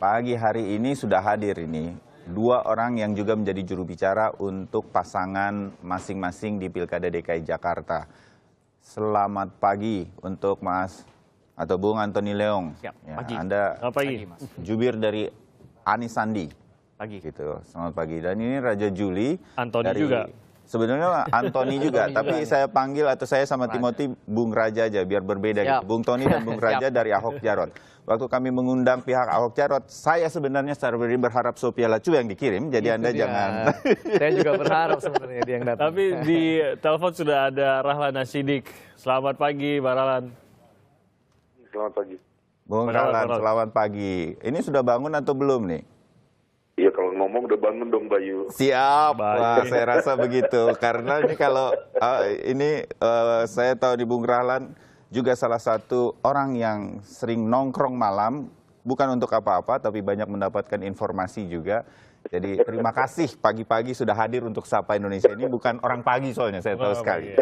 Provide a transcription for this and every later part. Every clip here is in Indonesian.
Pagi hari ini sudah hadir ini dua orang yang juga menjadi juru bicara untuk pasangan masing-masing di Pilkada DKI Jakarta. Selamat pagi untuk Mas atau Bung Antoni Leong. Siap, Ya, pagi. Anda Selamat pagi, Mas. jubir dari Anies Sandi. Pagi. Gitu. Selamat pagi. Dan ini Raja Juli Antoni dari, juga. Sebenarnya Antoni juga, tapi saya panggil atau saya sama Timothy Bung Raja aja biar berbeda gitu. Bung Tony dan Bung Raja dari Ahok Jarot. Waktu kami mengundang pihak Ahok Jarot, saya sebenarnya secara pribadi berharap Sophia Lacu yang dikirim, jadi Anda jangan. Saya juga berharap sebenarnya dia yang datang. Tapi di telepon sudah ada Rahlan Nasidik. Selamat pagi, Pak Rahlan. Selamat pagi. Bung Rahlan, selamat pagi. Ini sudah bangun atau belum nih? Iya, kalau ngomong udah bangun dong, Bayu. Siap, wah, saya rasa begitu. Karena ini kalau saya tahu di Bung Rahlan juga salah satu orang yang sering nongkrong malam, bukan untuk apa-apa, tapi banyak mendapatkan informasi juga. Jadi terima kasih pagi-pagi sudah hadir untuk Sapa Indonesia. Ini bukan orang pagi soalnya, saya tahu sekali.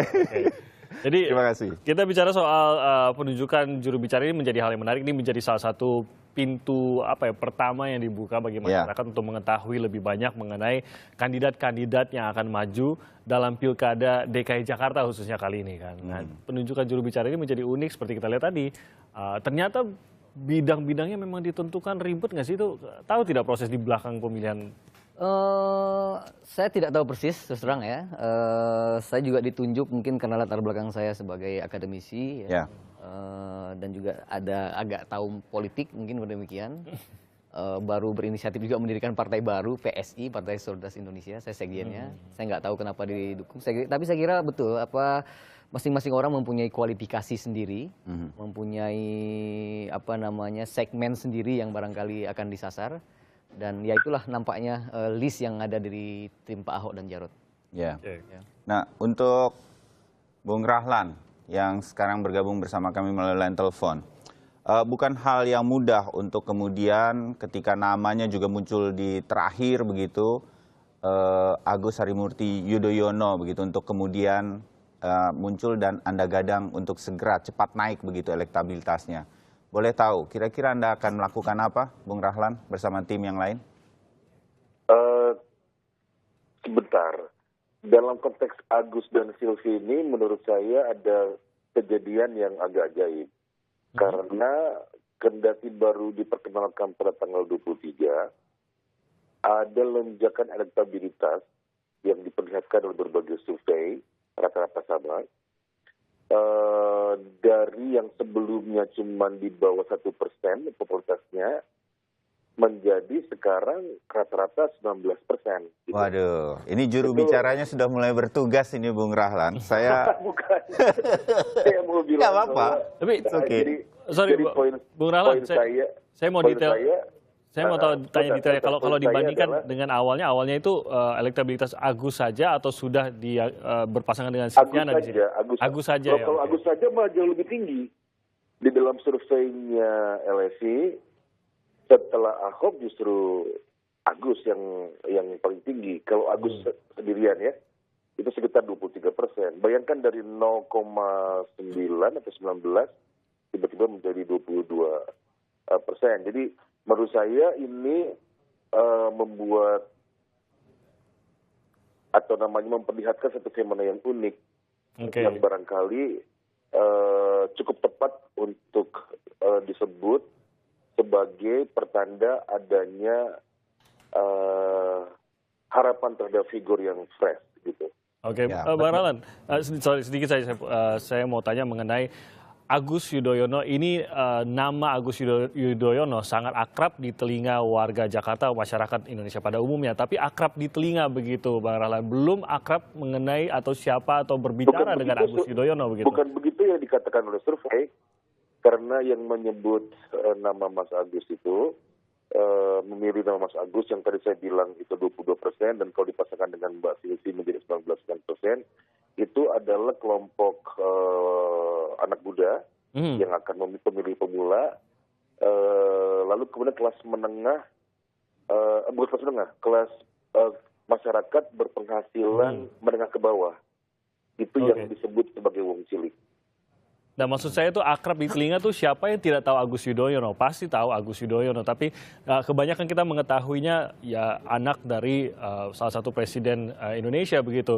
Jadi terima kasih. Kita bicara soal penunjukan juru bicara ini menjadi hal yang menarik. Ini menjadi salah satu pintu pertama yang dibuka bagi masyarakat untuk mengetahui lebih banyak mengenai kandidat-kandidat yang akan maju dalam Pilkada DKI Jakarta khususnya kali ini kan. Nah, penunjukan juru bicara ini menjadi unik seperti kita lihat tadi. Ternyata bidang-bidangnya memang ditentukan ribet nggak sih itu? Tahu tidak proses di belakang pemilihan? Saya tidak tahu persis, terus terang ya. Saya juga ditunjuk mungkin karena latar belakang saya sebagai akademisi, ya. Dan juga ada agak tahu politik mungkin demikian. Baru berinisiatif juga mendirikan partai baru, PSI, Partai Solidaritas Indonesia. Saya sekjennya. Saya nggak tahu kenapa didukung. Tapi saya kira betul masing-masing orang mempunyai kualifikasi sendiri, mempunyai segmen sendiri yang barangkali akan disasar. Dan ya itulah nampaknya list yang ada dari tim Pak Ahok dan Jarot. Ya. Nah, untuk Bung Rahlan yang sekarang bergabung bersama kami melalui line telepon, bukan hal yang mudah untuk kemudian ketika namanya juga muncul di terakhir begitu, Agus Harimurti Yudhoyono begitu untuk kemudian muncul dan Anda gadang untuk segera cepat naik begitu elektabilitasnya. Boleh tahu, kira-kira Anda akan melakukan apa, Bung Rahlan, bersama tim yang lain? Sebentar. Dalam konteks Agus dan Silvi ini, menurut saya ada kejadian yang agak ajaib. Karena kendati baru diperkenalkan pada tanggal 23, ada lonjakan elektabilitas yang diperlihatkan oleh berbagai survei, rata-rata sama. Dari yang sebelumnya cuma di bawah 1% popularitasnya menjadi sekarang rata-rata 19%. Gitu. Waduh, ini juru bicaranya sudah mulai bertugas ini Bung Rahlan. Saya bukan. Saya mau bilang. Gak apa-apa. Tapi jadi Bung Rahlan, saya mau detail. Saya mau tanya detailnya, kalau dibandingkan dengan awalnya itu elektabilitas Agus saja atau sudah dia berpasangan dengan Silviana di sini? Agus saja. Kalau Agus saja malah jauh lebih tinggi. Di dalam surveinya LSI, setelah Ahok justru Agus yang paling tinggi. Kalau Agus sendirian ya, itu sekitar 23%. Bayangkan dari 0,9 atau 19, tiba-tiba menjadi 22%. Jadi menurut saya ini membuat atau namanya memperlihatkan satu fenomena yang unik, yang barangkali cukup tepat untuk disebut sebagai pertanda adanya harapan terhadap figur yang fresh gitu. Oke, Bang Rahlan, sedikit saya mau tanya mengenai Agus Yudhoyono. Ini nama Agus Yudhoyono sangat akrab di telinga warga Jakarta, masyarakat Indonesia pada umumnya. Tapi akrab di telinga begitu, Bang Rahlan. Belum akrab mengenai atau siapa atau berbicara dengan Agus Yudhoyono begitu. Bukan begitu yang dikatakan oleh survei, karena yang menyebut nama Mas Agus itu memilih nama Mas Agus yang tadi saya bilang itu 22%, dan kalau dipasangkan dengan Mbak Silvi menjadi 19%, itu adalah kelompok anak muda yang akan pemilih pemula, lalu kemudian kelas menengah, bukan kelas menengah, kelas masyarakat berpenghasilan menengah ke bawah, itu yang disebut sebagai wong cilik. Nah, maksud saya itu akrab di telinga tuh siapa yang tidak tahu Agus Yudhoyono? Pasti tahu Agus Yudhoyono, tapi kebanyakan kita mengetahuinya ya anak dari salah satu presiden Indonesia begitu.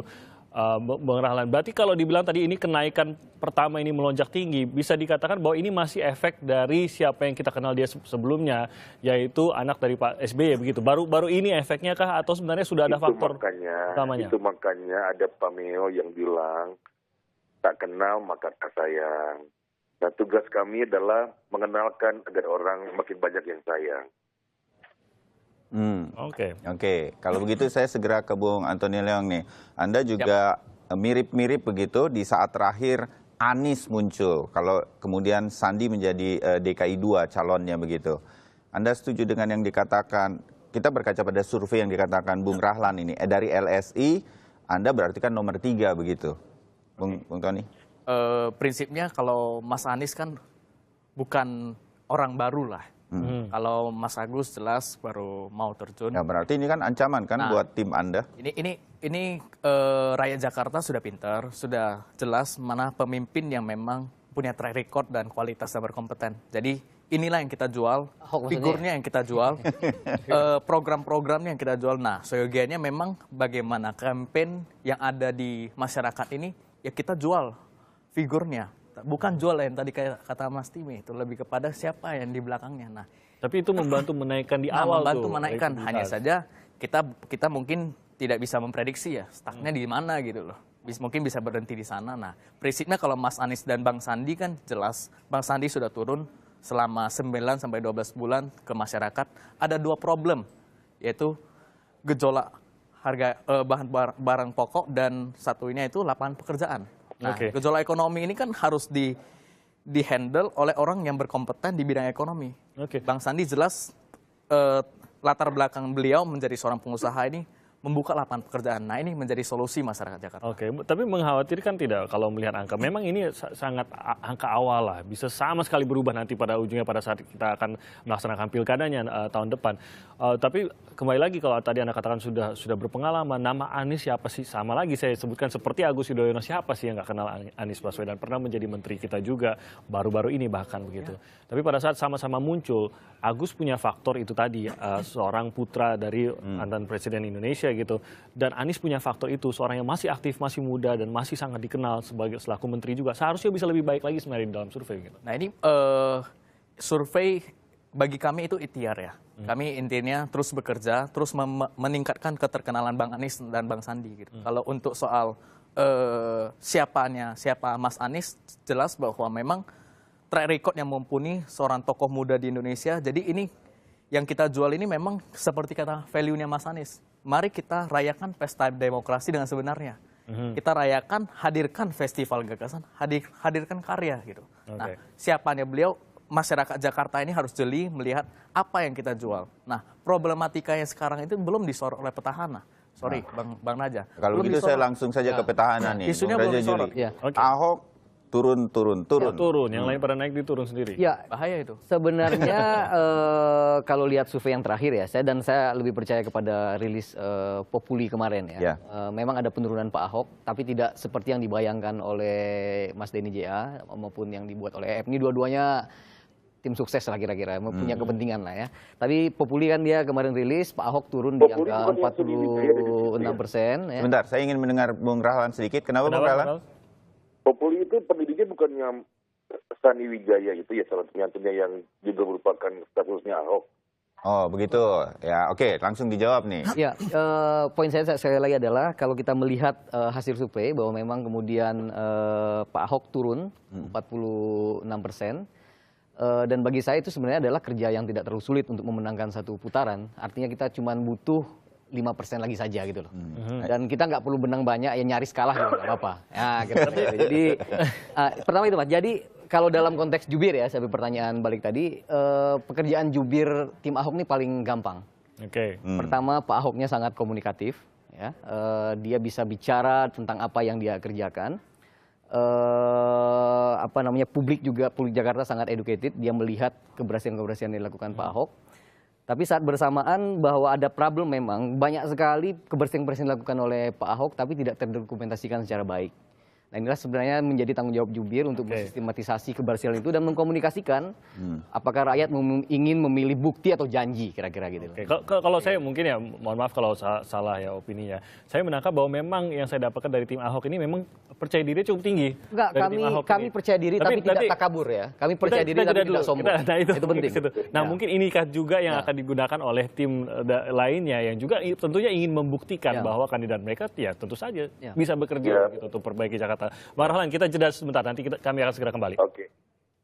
Bang Rahlan, berarti kalau dibilang tadi ini kenaikan pertama ini melonjak tinggi, bisa dikatakan bahwa ini masih efek dari siapa yang kita kenal dia sebelumnya, yaitu anak dari Pak SBY begitu. Baru ini efeknya kah atau sebenarnya sudah ada faktor utamanya? Itu makanya ada pameo yang bilang tak kenal maka tak sayang. Nah, tugas kami adalah mengenalkan agar orang makin banyak yang sayang. Oke. Kalau begitu saya segera ke Bung Antoni Leong nih. Anda juga mirip-mirip begitu di saat terakhir Anies muncul. Kalau kemudian Sandi menjadi DKI 2 calonnya begitu. Anda setuju dengan yang dikatakan, kita berkaca pada survei yang dikatakan Bung Rahlan ini. Dari LSI, Anda berarti kan nomor 3 begitu. Bung Tony? Prinsipnya kalau Mas Anies kan bukan orang baru lah. Kalau Mas Agus jelas baru mau terjun. Ya, berarti ini kan ancaman kan buat tim Anda? Ini rakyat Jakarta sudah pintar, sudah jelas mana pemimpin yang memang punya track record dan kualitas yang berkompeten. Jadi inilah yang kita jual, figurnya yang kita jual, program-programnya yang kita jual. Nah, seyogianya memang bagaimana campaign yang ada di masyarakat ini, ya kita jual figurnya. Bukan jual yang tadi kayak kata Mas Timi, itu lebih kepada siapa yang di belakangnya. Nah, tapi itu membantu menaikkan di awal membantu tuh. menaikkan, hanya saja kita mungkin tidak bisa memprediksi ya startnya di mana gitu loh. Mungkin bisa berhenti di sana. Nah, prinsipnya kalau Mas Anies dan Bang Sandi kan jelas, Bang Sandi sudah turun selama 9 sampai 12 bulan ke masyarakat. Ada 2 problem, yaitu gejolak harga barang pokok dan satunya itu lapangan pekerjaan. Nah, gejolak ekonomi ini kan harus di-handle oleh orang yang berkompeten di bidang ekonomi. Bang Sandi jelas latar belakang beliau menjadi seorang pengusaha ini membuka lapangan pekerjaan. Nah, ini menjadi solusi masyarakat Jakarta. Tapi mengkhawatirkan tidak kalau melihat angka? Memang ini sangat angka awal lah, bisa sama sekali berubah nanti pada ujungnya pada saat kita akan melaksanakan pilkadanya tahun depan. Tapi kembali lagi kalau tadi Anda katakan sudah berpengalaman, nama Anies siapa sih? Sama lagi saya sebutkan seperti Agus Yudhoyono, siapa sih yang nggak kenal Anies Baswedan? Pernah menjadi menteri kita juga, baru-baru ini bahkan begitu. Tapi pada saat sama-sama muncul, Agus punya faktor itu tadi, seorang putra dari mantan presiden Indonesia gitu. Dan Anies punya faktor itu, seorang yang masih aktif, masih muda, dan masih sangat dikenal selaku menteri juga. Seharusnya bisa lebih baik lagi sebenarnya di dalam survei. Gitu. Nah, ini survei bagi kami itu ikhtiar ya. Kami intinya terus bekerja, terus meningkatkan keterkenalan Bang Anies dan Bang Sandi. Gitu. Kalau untuk soal siapa Mas Anies, jelas bahwa memang track record yang mumpuni seorang tokoh muda di Indonesia. Jadi ini yang kita jual ini memang seperti kata value-nya Mas Anies. Mari kita rayakan pesta demokrasi dengan sebenarnya. Kita rayakan, hadirkan festival gagasan, hadirkan karya gitu. Nah, siapanya beliau, masyarakat Jakarta ini harus jeli melihat apa yang kita jual. Nah, problematikanya sekarang itu belum disorot oleh petahana. Sorry, Bang Naja. Kalau begitu saya langsung saja ke petahana nih. Isunya belum disorot. Ahok turun. Yang lain pada naik diturun sendiri. Ya, bahaya itu. Sebenarnya kalau lihat survei yang terakhir ya, saya lebih percaya kepada rilis Populi kemarin ya. Memang ada penurunan Pak Ahok, tapi tidak seperti yang dibayangkan oleh Mas Denny JA maupun yang dibuat oleh EF. Ini dua-duanya tim sukses lah kira-kira, punya kepentingan lah ya. Tapi Populi kan dia kemarin rilis, Pak Ahok turun di angka 46%. Ya. Sebentar, saya ingin mendengar Bung Rahlan sedikit. Kenapa Bung Rahlan? Populi itu pendidiknya bukannya Sani Wijaya itu ya salah satunya yang juga merupakan statusnya Ahok. Oh begitu, ya oke langsung dijawab nih. Ya, poin saya sekali lagi adalah kalau kita melihat hasil survei bahwa memang kemudian Pak Ahok turun 46%. Dan bagi saya itu sebenarnya adalah kerja yang tidak terlalu sulit untuk memenangkan satu putaran. Artinya kita cuma butuh 5% lagi saja gitu loh. Dan kita nggak perlu benang banyak, ya nyaris kalah juga nggak apa-apa. Ya, gitu. Jadi pertama itu Mas, jadi kalau dalam konteks jubir ya, saya pertanyaan balik tadi, pekerjaan jubir tim Ahok ini paling gampang. Pertama, Pak Ahoknya sangat komunikatif, ya. Dia bisa bicara tentang apa yang dia kerjakan. Publik Jakarta sangat educated, dia melihat keberhasilan-keberhasilan yang dilakukan Pak Ahok. Tapi saat bersamaan bahwa ada problem memang, banyak sekali keberhasilan-keberhasilan dilakukan oleh Pak Ahok tapi tidak terdokumentasikan secara baik. Nah inilah sebenarnya menjadi tanggung jawab jubir untuk mensistematisasi keberhasilan itu dan mengkomunikasikan apakah rakyat ingin memilih bukti atau janji kira-kira gitu. Kalau saya mungkin ya, mohon maaf kalau salah ya opininya. Saya menangkap bahwa memang yang saya dapatkan dari tim Ahok ini memang percaya diri cukup tinggi. Enggak, kami percaya diri tapi tidak takabur ya. Kami percaya diri tapi tidak sombong. Itu penting. Nah mungkin ini juga yang akan digunakan oleh tim lainnya yang juga tentunya ingin membuktikan bahwa kandidat mereka ya tentu saja bisa bekerja gitu untuk perbaiki Jakarta. Bang Rahlan, kita jeda sebentar, nanti kami akan segera kembali. Oke.